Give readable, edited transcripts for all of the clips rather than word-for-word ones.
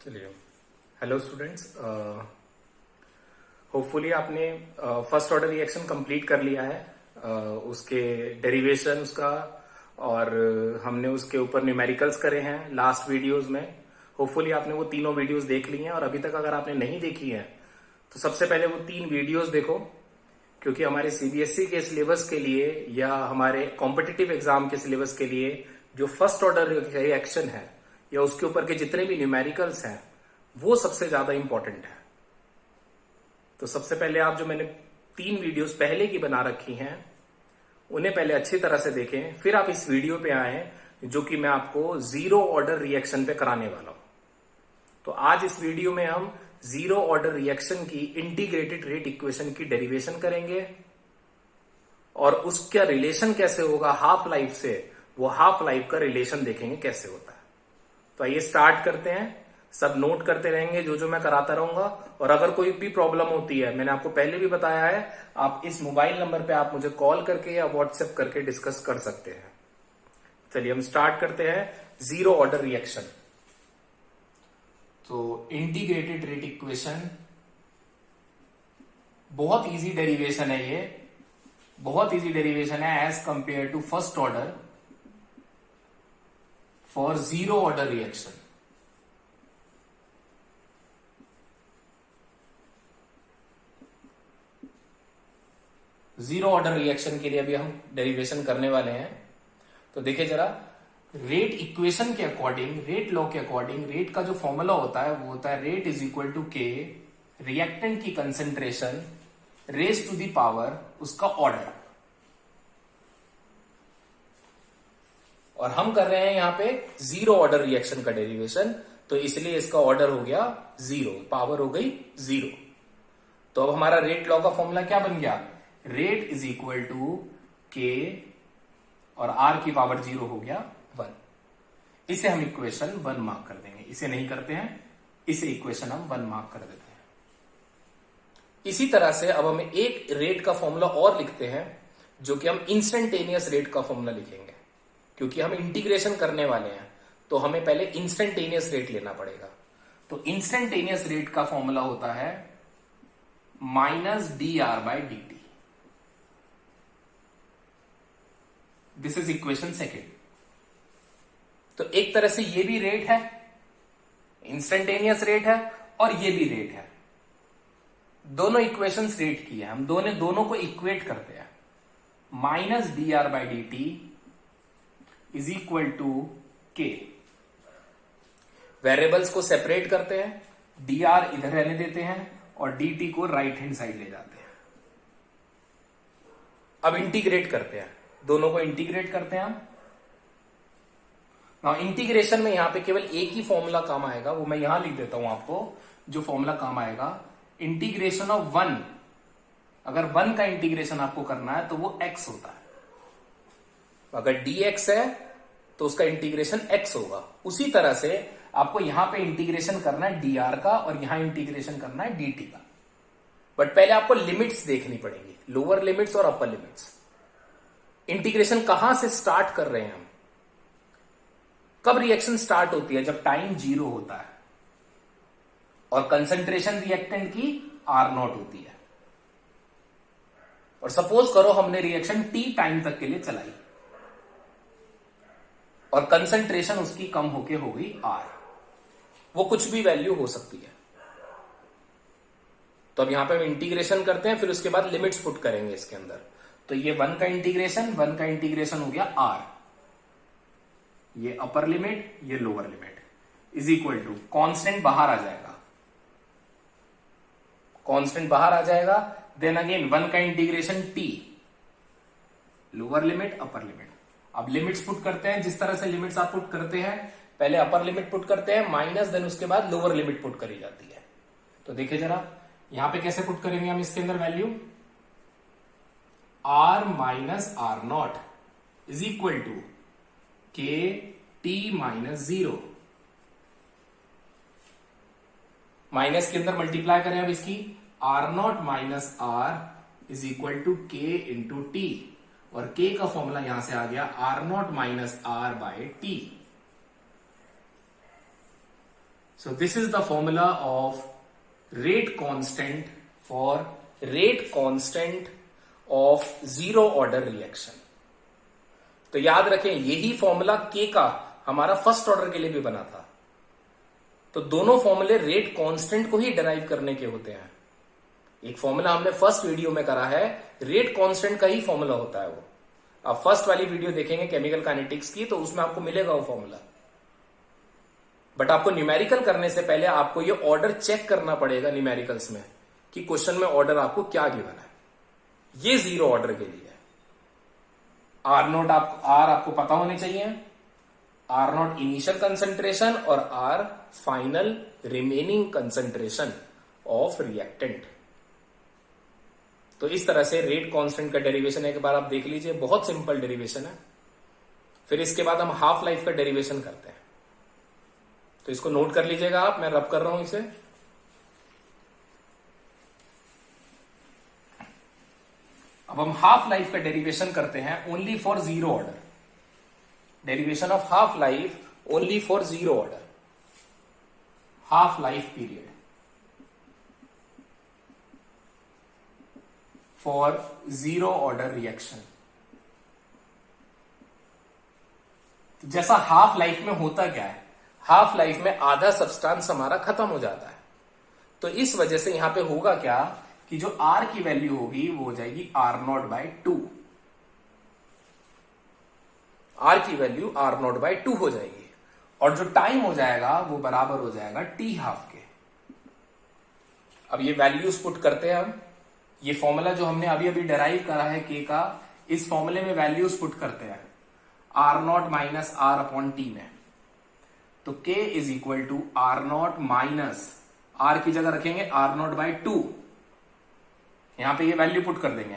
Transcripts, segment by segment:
चलिए। Hello students, hopefully आपने first order reaction complete कर लिया है। उसके डेरिवेशन उसका और हमने उसके ऊपर न्यूमेरिकल्स करे हैं लास्ट वीडियोस में। होपफुली आपने वो तीनों वीडियोस देख ली हैं, और अभी तक अगर आपने नहीं देखी है तो सबसे पहले वो 3 वीडियोस देखो, क्योंकि हमारे सीबीएसई के सिलेबस के लिए या हमारे कॉम्पिटिटिव एग्जाम के सिलेबस के लिए जो फर्स्ट ऑर्डर रिएक्शन है या उसके ऊपर के जितने भी न्यूमेरिकल्स हैं वो सबसे ज्यादा इंपॉर्टेंट है। तो सबसे पहले आप जो मैंने 3 वीडियोस पहले की बना रखी हैं उन्हें पहले अच्छी तरह से देखें, फिर आप इस वीडियो पे आए जो कि मैं आपको जीरो ऑर्डर रिएक्शन पे कराने वाला हूं। तो आज इस वीडियो में हम जीरो ऑर्डर रिएक्शन की इंटीग्रेटेड रेट इक्वेशन की डेरिवेशन करेंगे और उसका रिलेशन कैसे होगा हाफ लाइफ से, वो हाफ लाइफ का रिलेशन देखेंगे कैसे होता है। तो आइए स्टार्ट करते हैं। सब नोट करते रहेंगे जो जो मैं कराता रहूंगा, और अगर कोई भी प्रॉब्लम होती है, मैंने आपको पहले भी बताया है, आप इस मोबाइल नंबर पे आप मुझे कॉल करके या व्हाट्सएप करके डिस्कस कर सकते हैं। चलिए हम स्टार्ट करते हैं जीरो ऑर्डर रिएक्शन। तो इंटीग्रेटेड रेट इक्वेशन बहुत इजी डेरिवेशन है, ये बहुत इजी डेरिवेशन है as compare to first order for zero order reaction. Zero order reaction के लिए अभी हम डेरिवेशन करने वाले हैं। तो देखिए जरा, रेट इक्वेशन के अकॉर्डिंग, रेट लॉ के अकॉर्डिंग, रेट का जो फॉर्मूला होता है वो होता है rate is equal to k reactant की concentration raise to the power उसका ऑर्डर। और हम कर रहे हैं यहां पे जीरो ऑर्डर रिएक्शन का डेरिवेशन, तो इसलिए इसका ऑर्डर हो गया जीरो, पावर हो गई जीरो। तो अब हमारा रेट लॉ का फॉर्मूला क्या बन गया? रेट इज इक्वल टू के और आर की पावर जीरो हो गया 1। इसे हम इक्वेशन 1 मार्क कर देंगे। इसे नहीं करते हैं, इसे इक्वेशन हम 1 मार्क कर देते हैं। इसी तरह से अब हम एक रेट का फॉर्मूला और लिखते हैं, जो कि हम इंस्टेंटेनियस रेट का फॉर्मूला लिखेंगे, क्योंकि हम इंटीग्रेशन करने वाले हैं तो हमें पहले इंस्टेंटेनियस रेट लेना पड़ेगा। तो इंस्टेंटेनियस रेट का फॉर्मूला होता है minus d r by d T. This is equation second. तो एक तरह से ये भी रेट है, इंस्टेंटेनियस रेट है, और ये भी रेट है। दोनों इक्वेशंस रेट की है, हम दोनों को इक्वेट करते हैं। Minus d r by d t is equal to k. Variables को सेपरेट करते हैं, डी आर इधर रहने देते हैं और डी टी को राइट हैंड साइड ले जाते हैं। अब इंटीग्रेट करते हैं, दोनों को इंटीग्रेट करते हैं हम। नाउ इंटीग्रेशन में यहां पे केवल एक ही फॉर्मूला काम आएगा, वो मैं यहां लिख देता हूं आपको। जो फॉर्मूला काम आएगा, इंटीग्रेशन ऑफ 1, अगर 1 का इंटीग्रेशन आपको करना है तो वो x होता है। अगर dx है तो उसका इंटीग्रेशन x होगा। उसी तरह से आपको यहां पे इंटीग्रेशन करना है dr का, और यहां इंटीग्रेशन करना है dt का। बट पहले आपको लिमिट्स देखनी पड़ेगी, लोअर लिमिट्स और अपर लिमिट्स। इंटीग्रेशन कहां से स्टार्ट कर रहे हैं हम? कब रिएक्शन स्टार्ट होती है? जब टाइम 0 होता है और कंसंट्रेशन रिएक्टेंट की R0 होती है। और सपोज करो हमने रिएक्शन T टाइम तक के लिए चलाई और कंसंट्रेशन उसकी कम होके हो गई R। वो कुछ भी वैल्यू हो सकती है। तो अब यहां पे हम इंटीग्रेशन करते हैं, फिर उसके बाद लिमिट्स पुट करेंगे इसके अंदर। तो ये 1 का इंटीग्रेशन हो गया R, ये अपर लिमिट, ये lower limit, is equal to constant बाहर आ जाएगा, कांस्टेंट बाहर आ जाएगा। देन अगेन 1 का integration T, lower limit, upper limit. अब लिमिट्स पुट करते हैं, जिस तरह से लिमिट्स आप पुट करते हैं, पहले अपर लिमिट पुट करते हैं माइनस, देन उसके बाद लोअर लिमिट पुट करी जाती है। तो देखिए जरा, यहां पे कैसे पुट करेंगे हम इसके अंदर value? R minus r not is equal to k t minus 0। Minus के अंदर मल्टीप्लाई करें अब इसकी, R0 minus R is equal to k into t, और के का फॉर्मूला यहां से आ गया R0 minus R by t. So this is the formula of rate constant for rate constant of zero order reaction. तो याद रखें यही फॉर्मूला के का हमारा फर्स्ट ऑर्डर के लिए भी बना था। तो दोनों फॉर्मूले रेट कांस्टेंट को ही डिराइव करने के होते हैं। एक फॉर्मूला हमने फर्स्ट वीडियो में करा है, रेट कांस्टेंट का ही फॉर्मूला होता है वो। आप फर्स्ट वाली वीडियो देखेंगे केमिकल काइनेटिक्स की तो उसमें आपको मिलेगा वो फॉर्मूला। बट आपको न्यूमेरिकल करने से पहले आपको ये ऑर्डर चेक करना पड़ेगा न्यूमेरिकल्स में कि क्वेश्चन में ऑर्डर आपको क्या गिवन है। ये जीरो ऑर्डर के लिए आर नोट आर आपको पता होने चाहिए, आर नॉट इनिशियल कंसंट्रेशन और r final remaining concentration of reactant. तो इस तरह से रेट कांस्टेंट का डेरिवेशन एक बार आप देख लीजिए, बहुत सिंपल डेरिवेशन है। फिर इसके बाद हम हाफ लाइफ का डेरिवेशन करते हैं। तो इसको नोट कर लीजिएगा आप, मैं रब कर रहा हूं इसे। अब हम हाफ लाइफ का डेरिवेशन करते हैं only for zero order. Derivation of half life only for zero order, half life period for zero order reaction. जैसा हाफ लाइफ में होता क्या है, हाफ लाइफ में आधा सब्सटेंस हमारा खत्म हो जाता है। तो इस वजह से यहां पे होगा क्या कि जो आर की वैल्यू होगी वो हो जाएगी R not by two. R की value R not by two हो जाएगी और जो टाइम हो जाएगा वो बराबर हो जाएगा टी हाफ के। अब ये वैल्यूज पुट करते हैं हम। ये फॉर्मूला जो हमने अभी अभी डेराइव करा है के का, इस फॉर्मूले में वैल्यूज पुट करते हैं r not minus r upon t में। तो k is equal to r not minus r की जगह रखेंगे आर नॉट बाई टू, यहां पे ये वैल्यू पुट कर देंगे,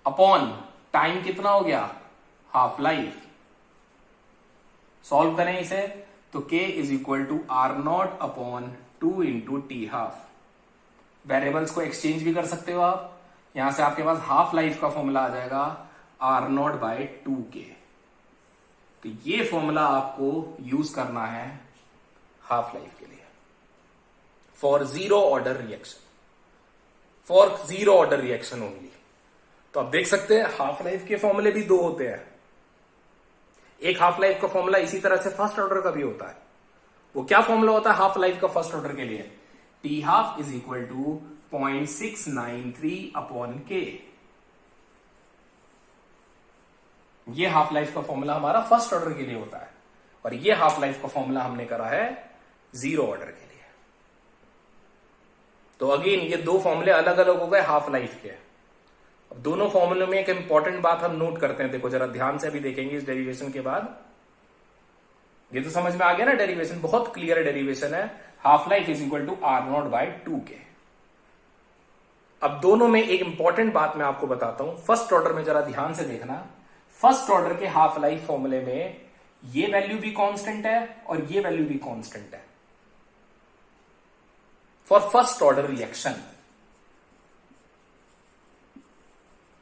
अपॉन टाइम कितना हो गया हाफ लाइफ। सॉल्व करें इसे तो k is equal to r not upon two into t half. Variables को एक्सचेंज भी कर सकते हो आप, यहां से आपके पास हाफ लाइफ का फॉर्मूला आ जाएगा आर नॉट बाई टू के। तो ये फॉर्मूला आपको यूज करना है हाफ लाइफ के लिए for zero order reaction, for zero order reaction only. तो आप देख सकते हैं हाफ लाइफ के फॉर्मूले भी दो होते हैं। एक हाफ लाइफ का फॉर्मूला इसी तरह से फर्स्ट ऑर्डर का भी होता है। वो क्या फॉर्मूला होता है हाफ लाइफ का फर्स्ट ऑर्डर के लिए, t half is equal to 0.693 upon k. ये हाफ लाइफ का फॉर्मूला हमारा फर्स्ट ऑर्डर के लिए होता है और ये हाफ लाइफ का फॉर्मूला हमने करा है जीरो ऑर्डर के लिए। तो अगेन ये दो फॉर्मूले अलग अलग हो गए हाफ लाइफ के। अब दोनों फॉर्मूले में एक इंपॉर्टेंट बात हम नोट करते हैं, देखो जरा ध्यान से अभी देखेंगे इस डेरिवेशन के बाद। ये तो समझ में आ गया ना, डेरिवेशन बहुत क्लियर डेरिवेशन है, half life is equal to r not by two k. अब दोनों में एक इंपॉर्टेंट बात मैं आपको बताता हूं, फर्स्ट ऑर्डर में जरा ध्यान से देखना। फर्स्ट ऑर्डर के हाफ लाइफ फॉर्मूले में ये वैल्यू भी कांस्टेंट है और ये वैल्यू भी कांस्टेंट है for first order reaction.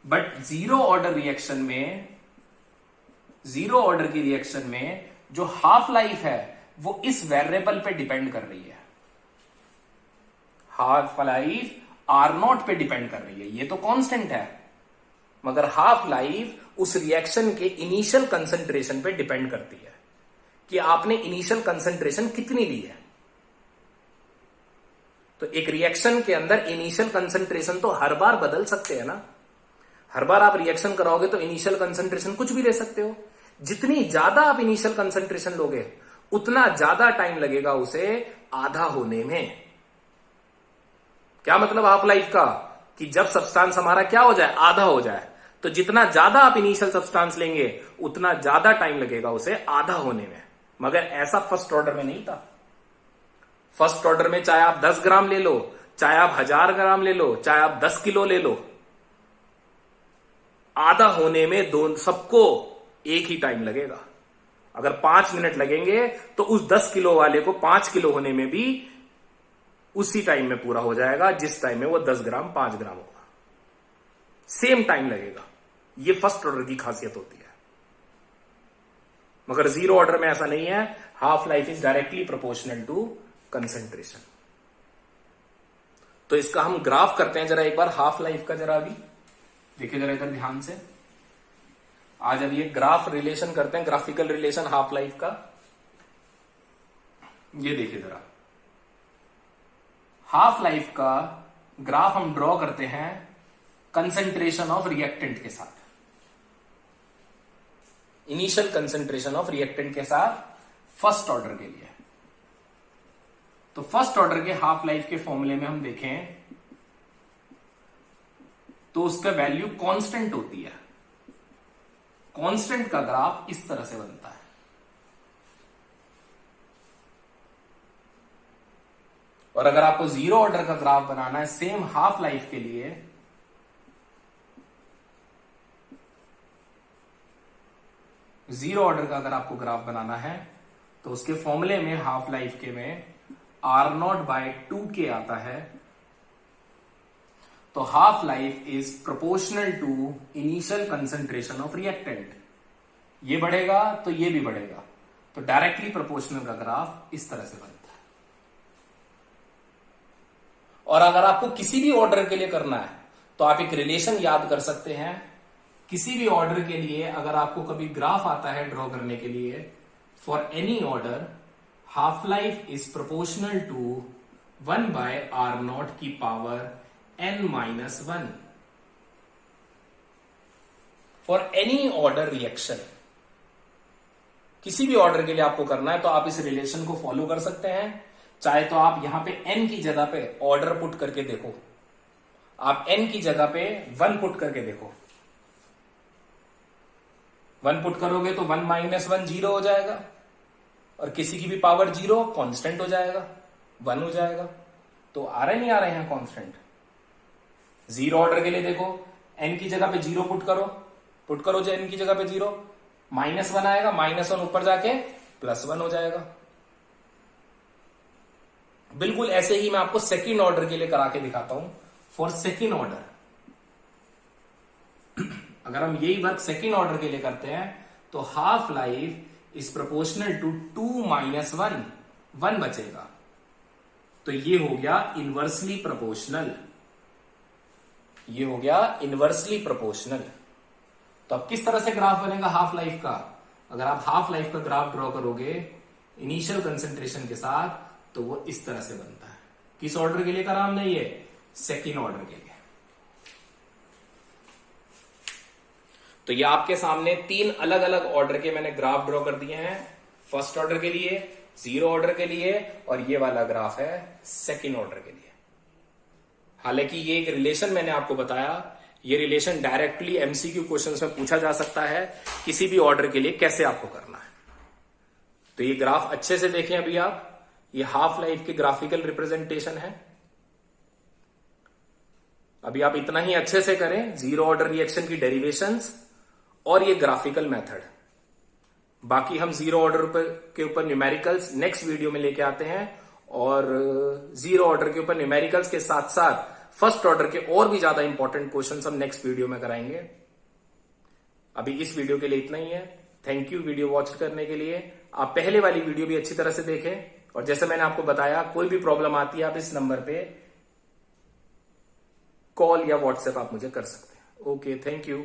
But zero order reaction में, जीरो ऑर्डर की रिएक्शन में जो हाफ लाइफ है वो इस वेरिएबल पे डिपेंड कर रही है। हाफ लाइफ आर नॉट पे डिपेंड कर रही है, ये तो कांस्टेंट है, मगर हाफ लाइफ उस रिएक्शन के इनिशियल कंसंट्रेशन पे डिपेंड करती है कि आपने इनिशियल कंसंट्रेशन कितनी ली है। तो एक रिएक्शन के अंदर इनिशियल कंसंट्रेशन तो हर बार बदल सकते हैं ना, हर बार आप रिएक्शन कराओगे तो इनिशियल कंसंट्रेशन कुछ भी ले सकते हो। जितनी ज्यादा आप इनिशियल कंसंट्रेशन लोगे उतना ज्यादा टाइम लगेगा उसे आधा होने में। क्या मतलब हाफ लाइफ का, कि जब सब्सटेंस हमारा क्या हो जाए आधा हो जाए, तो जितना ज्यादा आप इनिशियल सब्सटेंस लेंगे उतना ज्यादा टाइम लगेगा उसे आधा होने में। मगर ऐसा फर्स्ट ऑर्डर में नहीं था। फर्स्ट ऑर्डर में चाहे आप 10 ग्राम ले लो, चाहे आप 1000 ग्राम ले लो, चाहे आप 10 किलो ले लो, आधा होने में दो सबको एक ही टाइम लगेगा। अगर 5 मिनट लगेंगे तो उस 10 किलो वाले को 5 किलो होने में भी उसी टाइम में पूरा हो जाएगा जिस टाइम में वो 10 ग्राम 5 ग्राम होगा, सेम टाइम लगेगा। ये फर्स्ट ऑर्डर की खासियत होती है। मगर जीरो ऑर्डर में ऐसा नहीं है, half life is directly proportional to concentration. तो इसका हम ग्राफ करते हैं जरा एक बार हाफ लाइफ का। जरा अभी देखिए जरा इधर ध्यान से। आज अब ये ग्राफ रिलेशन करते हैं, ग्राफिकल रिलेशन हाफ लाइफ का। ये देखिए जरा, हाफ लाइफ का ग्राफ हम ड्रॉ करते हैं कंसंट्रेशन ऑफ रिएक्टेंट के साथ, इनिशियल कंसंट्रेशन ऑफ रिएक्टेंट के साथ फर्स्ट ऑर्डर के लिए। तो फर्स्ट ऑर्डर के हाफ लाइफ के फॉर्मूले में हम देखें तो उसका वैल्यू कांस्टेंट होती है। कांस्टेंट का ग्राफ इस तरह से बनता है। और अगर आपको जीरो ऑर्डर का ग्राफ बनाना है सेम हाफ लाइफ के लिए, जीरो ऑर्डर का अगर आपको ग्राफ बनाना है तो उसके फॉर्मूले में हाफ लाइफ के में R0/2K आता है। तो half life is proportional to initial concentration of reactant. ये बढ़ेगा तो ये भी बढ़ेगा, तो डायरेक्टली प्रोपोर्शनल का ग्राफ इस तरह से बनता है। और अगर आपको किसी भी ऑर्डर के लिए करना है तो आप एक रिलेशन याद कर सकते हैं। किसी भी ऑर्डर के लिए अगर आपको कभी ग्राफ आता है ड्रॉ करने के लिए, for any order half life is proportional to 1/R0 की power n-1 for any order reaction. किसी भी ऑर्डर के लिए आपको करना है तो आप इस रिलेशन को फॉलो कर सकते हैं। चाहे तो आप यहां पे n की जगह पे ऑर्डर पुट करके देखो, आप n की जगह पे 1 पुट करके देखो। 1 पुट करोगे तो 1 - 1 0 हो जाएगा, और किसी की भी पावर 0 कांस्टेंट हो जाएगा, 1 हो जाएगा। तो आ रहे नहीं आ रहे हैं कांस्टेंट। जीरो ऑर्डर के लिए देखो, n की जगह पे 0 पुट करो जो n की जगह पे 0, -1 आएगा, -1 ऊपर जाके +1 हो जाएगा। बिल्कुल ऐसे ही मैं आपको सेकंड ऑर्डर के लिए करा के दिखाता हूं। फॉर सेकंड ऑर्डर अगर हम यही वर्क सेकंड ऑर्डर के लिए करते हैं तो half life is proportional to 2 - 1 बचेगा। तो ये हो गया इनवर्सली प्रोपोर्शनल, ये हो गया इनवर्सली प्रोपोर्शनल। तो अब किस तरह से ग्राफ बनेगा हाफ लाइफ का? अगर आप हाफ लाइफ का ग्राफ ड्रॉ करोगे इनिशियल कंसंट्रेशन के साथ तो वो इस तरह से बनता है। किस ऑर्डर के लिए करा हमने? ये सेकंड ऑर्डर के लिए। तो ये आपके सामने 3 अलग अलग ऑर्डर के मैंने ग्राफ ड्रॉ कर दिए हैं। फर्स्ट ऑर्डर के लिए, जीरो ऑर्डर के लिए, और ये वाला ग्राफ है सेकंड ऑर्डर के लिए। हालांकि ये एक रिलेशन मैंने आपको बताया, ये रिलेशन डायरेक्टली एमसीक्यू क्वेश्चंस में पूछा जा सकता है किसी भी ऑर्डर के लिए कैसे आपको करना है। तो ये ग्राफ अच्छे से देखें अभी आप, ये हाफ लाइफ की ग्राफिकल रिप्रेजेंटेशन है। अभी आप इतना ही अच्छे से करें, जीरो ऑर्डर रिएक्शन की डेरिवेशंस और ये ग्राफिकल मेथड। बाकी हम जीरो ऑर्डर के ऊपर न्यूमेरिकल्स नेक्स्ट वीडियो में लेके आते हैं, और जीरो ऑर्डर के ऊपर न्यूमेरिकल्स के साथ साथ फर्स्ट ऑर्डर के और भी ज्यादा इंपॉर्टेंट क्वेश्चंस हम नेक्स्ट वीडियो में कराएंगे। अभी इस वीडियो के लिए इतना ही है। थैंक यू वीडियो वॉच करने के लिए। आप पहले वाली वीडियो भी अच्छी तरह से देखें, और जैसे मैंने आपको बताया कोई भी प्रॉब्लम आती है आप इस नंबर पे कॉल या व्हाट्सएप आप मुझे कर सकते हैं। Okay, thank you.